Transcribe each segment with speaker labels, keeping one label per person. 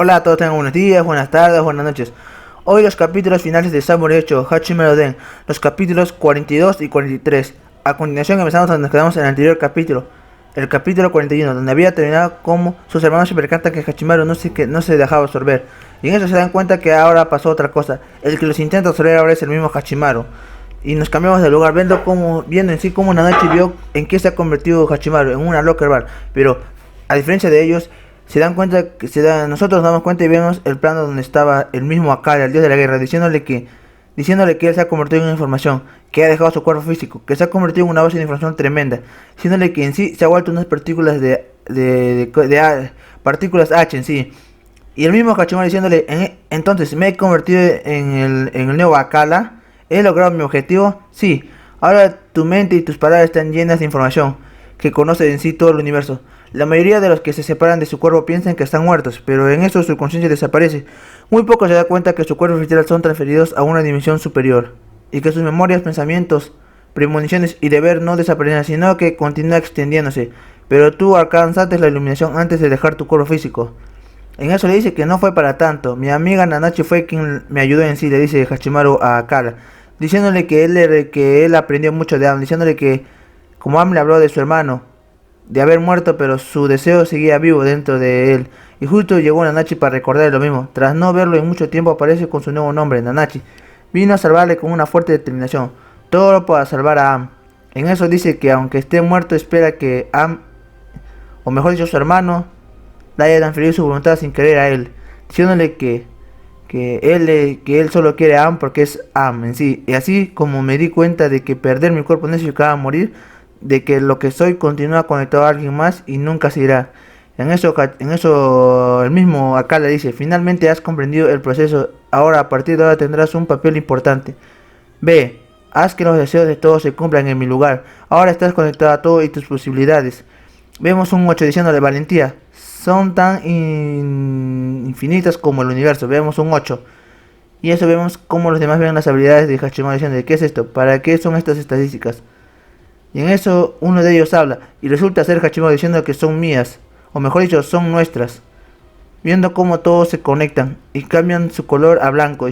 Speaker 1: Hola a todos, tengan buenos días, buenas tardes, buenas noches. Hoy los capítulos finales de Samurai 8 Hachimaru Den, los capítulos 42 y 43. A continuación empezamos donde nos quedamos en el anterior capítulo, el capítulo 41, donde había terminado como sus hermanos se percatan que Hachimaru no se dejaba absorber. Y en eso se dan cuenta que ahora pasó otra cosa, el que los intenta absorber ahora es el mismo Hachimaru. Y nos cambiamos de lugar, viendo en sí como Nanachi vio en qué se ha convertido Hachimaru, en una locker bar. Pero a diferencia de ellos, nosotros nos damos cuenta y vemos el plano donde estaba el mismo Akala, el dios de la guerra, diciéndole que él se ha convertido en una información, que ha dejado su cuerpo físico, que se ha convertido en una base de información tremenda, diciéndole que en sí se ha vuelto unas partículas partículas H en sí. Y el mismo Hachimaru diciéndole, entonces me he convertido en el nuevo Akala, he logrado mi objetivo, sí, ahora tu mente y tus palabras están llenas de información, que conoce en sí todo el universo. La mayoría de los que se separan de su cuerpo piensan que están muertos, pero en eso su conciencia desaparece. Muy pocos se dan cuenta que su cuerpo literal son transferidos a una dimensión superior, y que sus memorias, pensamientos, premoniciones y deber no desaparecen, sino que continúa extendiéndose. Pero tú alcanzaste la iluminación antes de dejar tu cuerpo físico. En eso le dice que no fue para tanto. Mi amiga Nanachi fue quien me ayudó en sí, le dice Hachimaru a Akala, diciéndole que él aprendió mucho de Am, diciéndole que como Am le habló de su hermano, de haber muerto, pero su deseo seguía vivo dentro de él. Y justo llegó Nanachi para recordarle lo mismo. Tras no verlo en mucho tiempo, aparece con su nuevo nombre, Nanachi. Vino a salvarle con una fuerte determinación, todo para salvar a Am. En eso dice que aunque esté muerto, espera que Am, o mejor dicho su hermano, le haya transferido su voluntad sin querer a él, diciéndole que él solo quiere a Am porque es Am en sí. Y así como me di cuenta de que perder mi cuerpo no significaba morir, de que lo que soy continúa conectado a alguien más y nunca se irá. En eso el mismo acá le dice, finalmente has comprendido el proceso, ahora a partir de ahora tendrás un papel importante. Ve, haz que los deseos de todos se cumplan en mi lugar, ahora estás conectado a todo y tus posibilidades. Vemos un 8 diciéndole valentía, son tan infinitas como el universo, vemos un 8. Y eso vemos como los demás ven las habilidades de Hachimaru diciendo, ¿qué es esto? ¿Para qué son estas estadísticas? Y en eso uno de ellos habla, y resulta ser Hachimaru diciendo que son mías, o mejor dicho, son nuestras. Viendo cómo todos se conectan, y cambian su color a blanco,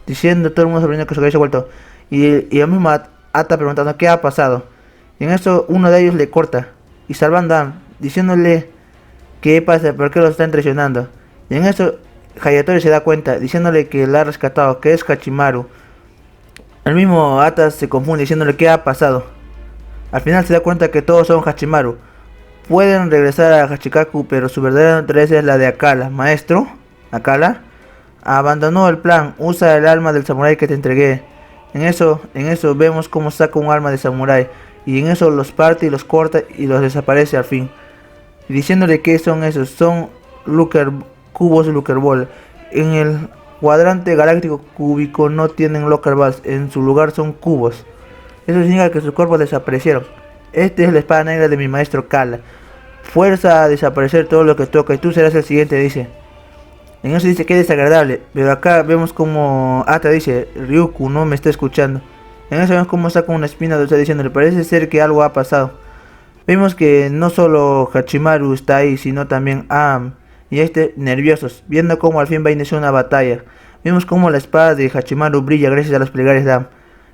Speaker 1: diciendo todo el mundo sorprendido que su cabello se ha vuelto. Y el mismo Ata preguntando qué ha pasado. Y en eso uno de ellos le corta, y salvando a Am, diciéndole qué pasa, por qué lo están traicionando. Y en eso Hayatori se da cuenta, diciéndole que la ha rescatado, que es Hachimaru. El mismo Ata se confunde diciéndole qué ha pasado. Al final se da cuenta que todos son Hachimaru. Pueden regresar a Hachikaku, pero su verdadera naturaleza es la de Akala. Maestro, Akala, abandonó el plan, usa el alma del samurái que te entregué. En eso vemos cómo saca un alma de samurái. Y en eso los parte y los corta y los desaparece al fin. Y diciéndole que son esos, son cubos Looker Ball. En el cuadrante galáctico cúbico no tienen Looker Balls, en su lugar son cubos. Eso significa que sus cuerpos desaparecieron. Este es la espada negra de mi maestro Kala. Fuerza a desaparecer todo lo que toca y tú serás el siguiente, dice. En eso dice que es desagradable, pero acá vemos como Ata dice, Ryuku no me está escuchando. En eso vemos como saca una espina de usted diciéndole, parece ser que algo ha pasado. Vemos que no solo Hachimaru está ahí, sino también Am y nerviosos, viendo cómo al fin va a iniciar una batalla. Vemos como la espada de Hachimaru brilla gracias a las plegarias de Am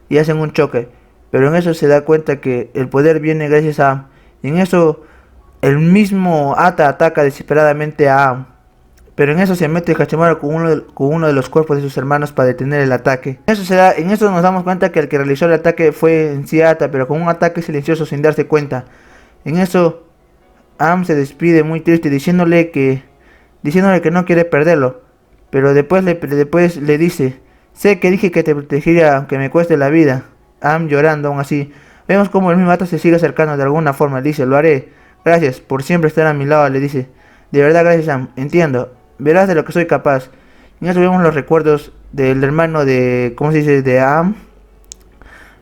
Speaker 1: y hacen un choque. Pero en eso se da cuenta que el poder viene gracias a Am. Y en eso el mismo Ata ataca desesperadamente a Am. Pero en eso se mete Hachimaru con uno de los cuerpos de sus hermanos para detener el ataque. En eso nos damos cuenta que el que realizó el ataque fue en sí Ata, pero con un ataque silencioso sin darse cuenta. En eso Am se despide muy triste diciéndole que no quiere perderlo. Pero después le dice, sé que dije que te protegería aunque me cueste la vida. Am llorando aún así. Vemos como el mismo Ata se sigue acercando de alguna forma. Le dice, lo haré. Gracias por siempre estar a mi lado. Le dice, de verdad gracias Am. Entiendo. Verás de lo que soy capaz. En eso vemos los recuerdos del hermano de, ¿cómo se dice? De Am.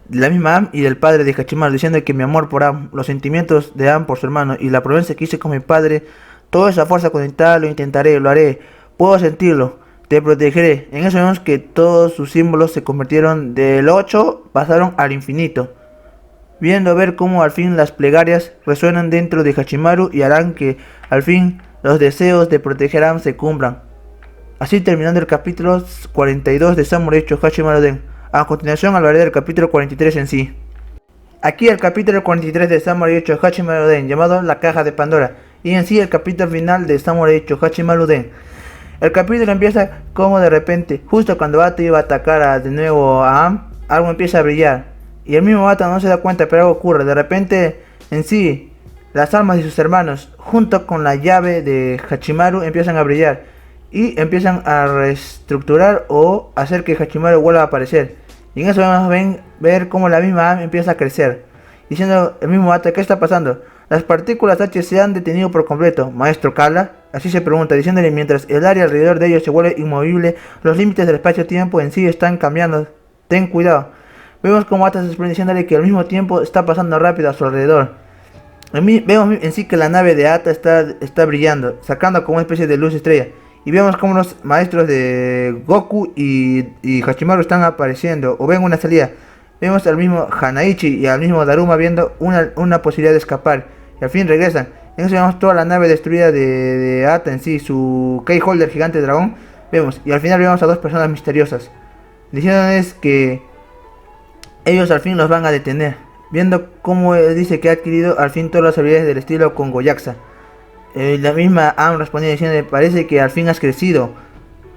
Speaker 1: De la misma Am y del padre de Hachimaru. Diciendo que mi amor por Am, los sentimientos de Am por su hermano y la promesa que hice con mi padre. Toda esa fuerza conectada lo intentaré, lo haré. Puedo sentirlo. Te protegeré. En eso vemos que todos sus símbolos se convirtieron del 8, pasaron al infinito. Viendo ver cómo al fin las plegarias resuenan dentro de Hachimaru y harán que al fin los deseos de proteger a Am se cumplan. Así terminando el capítulo 42 de Samurai Chohachimaru Den. A continuación hablaré del capítulo 43 en sí. Aquí el capítulo 43 de Samurai Chohachimaru Den, llamado La Caja de Pandora, y en sí el capítulo final de Samurai Chohachimaru Den. El capítulo empieza como de repente, justo cuando Ata iba a atacar de nuevo a Am, algo empieza a brillar. Y el mismo Ata no se da cuenta, pero algo ocurre. De repente, en sí, las almas de sus hermanos, junto con la llave de Hachimaru, empiezan a brillar. Y empiezan a reestructurar o hacer que Hachimaru vuelva a aparecer. Y en eso vamos a ver cómo la misma Am empieza a crecer. Diciendo el mismo Ata, ¿qué está pasando? Las partículas H se han detenido por completo, maestro Kala. Así se pregunta, diciéndole mientras el área alrededor de ellos se vuelve inmovible, los límites del espacio-tiempo en sí están cambiando. Ten cuidado. Vemos como Ata se sorprende diciéndole que al mismo tiempo está pasando rápido a su alrededor. Vemos en sí que la nave de Ata está brillando, sacando como una especie de luz estrella. Y vemos como los maestros de Goku y Hachimaru están apareciendo o ven una salida. Vemos al mismo Hanaichi y al mismo Daruma viendo una posibilidad de escapar. Y al fin regresan. En eso vemos toda la nave destruida de Ata en sí, su Keyholder gigante dragón. Vemos, y al final vemos a dos personas misteriosas, diciéndoles que ellos al fin los van a detener. Viendo cómo dice que ha adquirido al fin todas las habilidades del estilo con Goyaxa. La misma Am respondió diciendo, parece que al fin has crecido,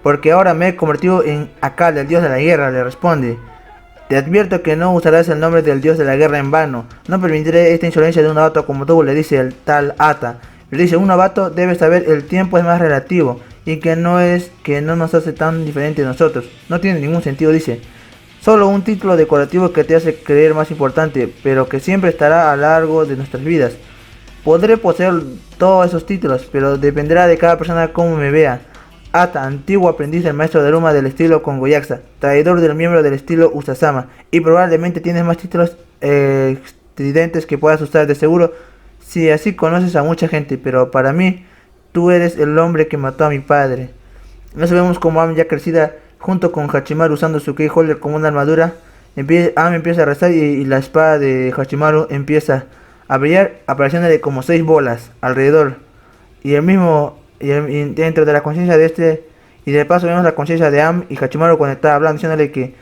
Speaker 1: porque ahora me he convertido en Akala, el dios de la guerra, le responde. Te advierto que no usarás el nombre del dios de la guerra en vano. No permitiré esta insolencia de un novato como tú, le dice el tal Ata. Le dice, un novato debe saber el tiempo es más relativo y que no nos hace tan diferente de nosotros. No tiene ningún sentido, dice. Solo un título decorativo que te hace creer más importante, pero que siempre estará a lo largo de nuestras vidas. Podré poseer todos esos títulos, pero dependerá de cada persona cómo me vea. Ata, antiguo aprendiz del maestro Daruma del estilo con Goyaxa, traidor del miembro del estilo Usasama, y probablemente tienes más títulos estridentes que puedas usar de seguro si así conoces a mucha gente, pero para mí, tú eres el hombre que mató a mi padre. Nos vemos como Am ya crecida, junto con Hachimaru usando su Keyholder como una armadura. Am empieza a rezar y la espada de Hachimaru empieza a brillar, apareciéndole como 6 bolas alrededor. Y dentro de la conciencia de este, y de paso vemos la conciencia de Am y Hachimaru cuando está hablando, diciéndole que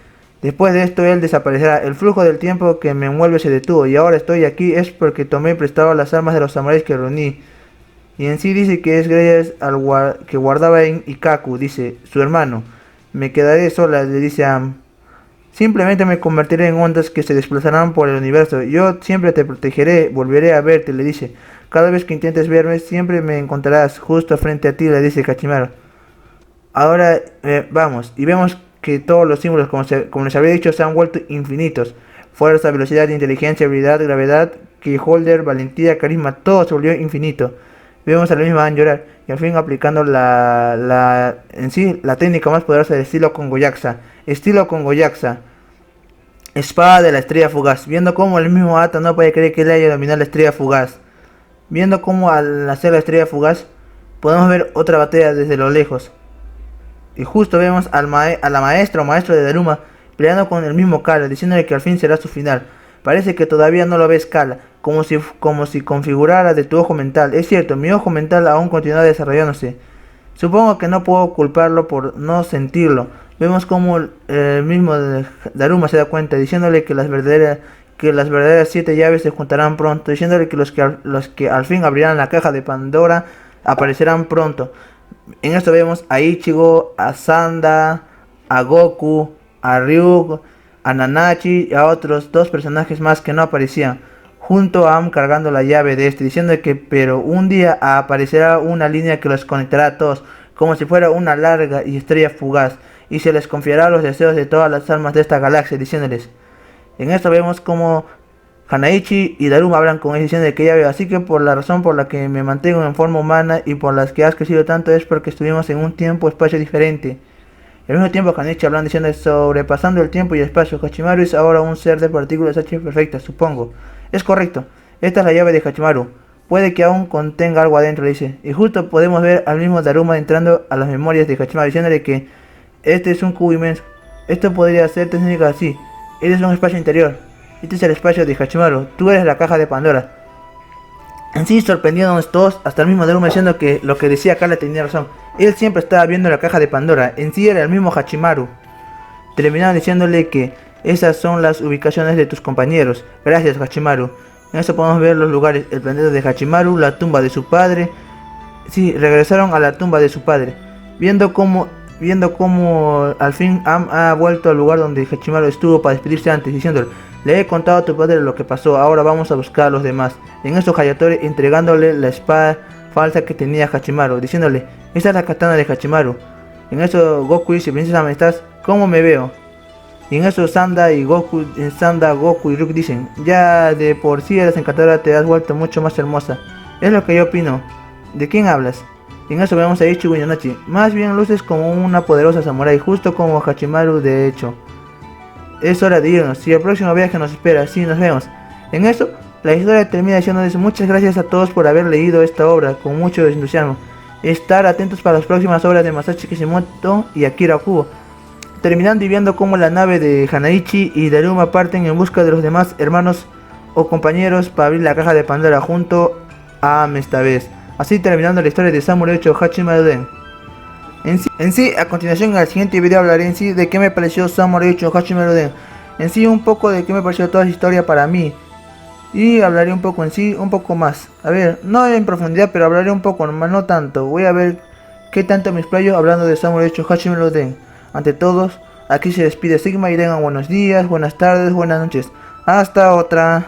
Speaker 1: después de esto él desaparecerá. El flujo del tiempo que me envuelve se detuvo y ahora estoy aquí es porque tomé prestado las armas de los samuráis que reuní. Y en sí dice que es gracias al que guardaba en Ikaku, dice su hermano. Me quedaré sola, le dice Am. Simplemente me convertiré en ondas que se desplazarán por el universo. Yo siempre te protegeré, volveré a verte, le dice. Cada vez que intentes verme, siempre me encontrarás justo frente a ti, le dice Hachimaru. Ahora vamos, y vemos que todos los símbolos, como les había dicho, se han vuelto infinitos. Fuerza, velocidad, inteligencia, habilidad, gravedad, Keyholder, valentía, carisma, todo se volvió infinito. Vemos a la misma Am llorar, y al fin aplicando la técnica más poderosa del estilo con Goyaxa. Estilo con Goyaxa. Espada de la estrella fugaz. Viendo cómo el mismo Ata no puede creer que él haya dominado la estrella fugaz. Viendo cómo al hacer la estrella fugaz podemos ver otra batalla desde lo lejos. Y justo vemos a la maestra o maestro de Daruma peleando con el mismo Kala, diciéndole que al fin será su final. Parece que todavía no lo ves, Kala, como si configurara de tu ojo mental. Es cierto, mi ojo mental aún continúa desarrollándose. Supongo que no puedo culparlo por no sentirlo. Vemos como el mismo Daruma se da cuenta, diciéndole que las verdaderas 7 llaves se juntarán pronto, diciéndole que los que al fin abrirán la caja de Pandora aparecerán pronto. En esto vemos a Ichigo, a Sanda, a Goku, a Ryuk, a Nanachi y a otros 2 personajes más que no aparecían, junto a Am cargando la llave de este, diciendo que pero un día aparecerá una línea que los conectará a todos, como si fuera una larga y estrella fugaz, y se les confiará los deseos de todas las almas de esta galaxia, diciéndoles. En esto vemos como Hanaichi y Daruma hablan con él diciendo que ya veo, así que por la razón por la que me mantengo en forma humana y por las que has crecido tanto es porque estuvimos en un tiempo-espacio diferente. Al mismo tiempo Hanaichi hablando diciendo sobrepasando el tiempo y el espacio, Hachimaru es ahora un ser de partículas H perfectas, supongo. Es correcto, esta es la llave de Hachimaru. Puede que aún contenga algo adentro, le dice. Y justo podemos ver al mismo Daruma entrando a las memorias de Hachimaru diciéndole que este es un cubo inmenso. Esto podría ser técnico así. Este es un espacio interior. Este es el espacio de Hachimaru. Tú eres la caja de Pandora. En sí, sorprendiéndonos todos, hasta el mismo Daruma diciendo que lo que decía Carla tenía razón. Él siempre estaba viendo la caja de Pandora, en sí era el mismo Hachimaru. Terminaron diciéndole que esas son las ubicaciones de tus compañeros. Gracias, Hachimaru. En eso podemos ver los lugares, el planeta de Hachimaru, la tumba de su padre. Sí, regresaron a la tumba de su padre. Viendo cómo al fin Am ha vuelto al lugar donde Hachimaru estuvo para despedirse antes, diciéndole: le he contado a tu padre lo que pasó, ahora vamos a buscar a los demás. En eso Hayatori entregándole la espada falsa que tenía Hachimaru, diciéndole: esa es la katana de Hachimaru. En eso Goku dice: princesa, ¿me estás? ¿Cómo me veo? Y en eso Sanda, Goku y Rook dicen: ya de por sí eres encantadora, te has vuelto mucho más hermosa. Es lo que yo opino. ¿De quién hablas? Y en eso vemos a Ichigo y Nanachi. Más bien luces como una poderosa samurai, justo como Hachimaru de hecho. Es hora de irnos, y el próximo viaje nos espera, sí, nos vemos. En eso, la historia termina diciéndoles: muchas gracias a todos por haber leído esta obra con mucho entusiasmo. Estar atentos para las próximas obras de Masashi Kishimoto y Akira Kubo. Terminando y viendo cómo la nave de Hanaichi y Daruma parten en busca de los demás hermanos o compañeros para abrir la caja de Pandora junto a Am esta vez. Así terminando la historia de Samurai 8 Hachimaru Den. En sí, a continuación en el siguiente video hablaré en sí de qué me pareció Samurai 8 Hachimaru Den. En sí un poco de qué me pareció toda esa historia para mí. Y hablaré un poco en sí, un poco más. A ver, no en profundidad, pero hablaré un poco, no tanto. Voy a ver qué tanto me explayo hablando de Samurai 8 Hachimaru Den. Ante todos, aquí se despide Sigma y tengan buenos días, buenas tardes, buenas noches. Hasta otra.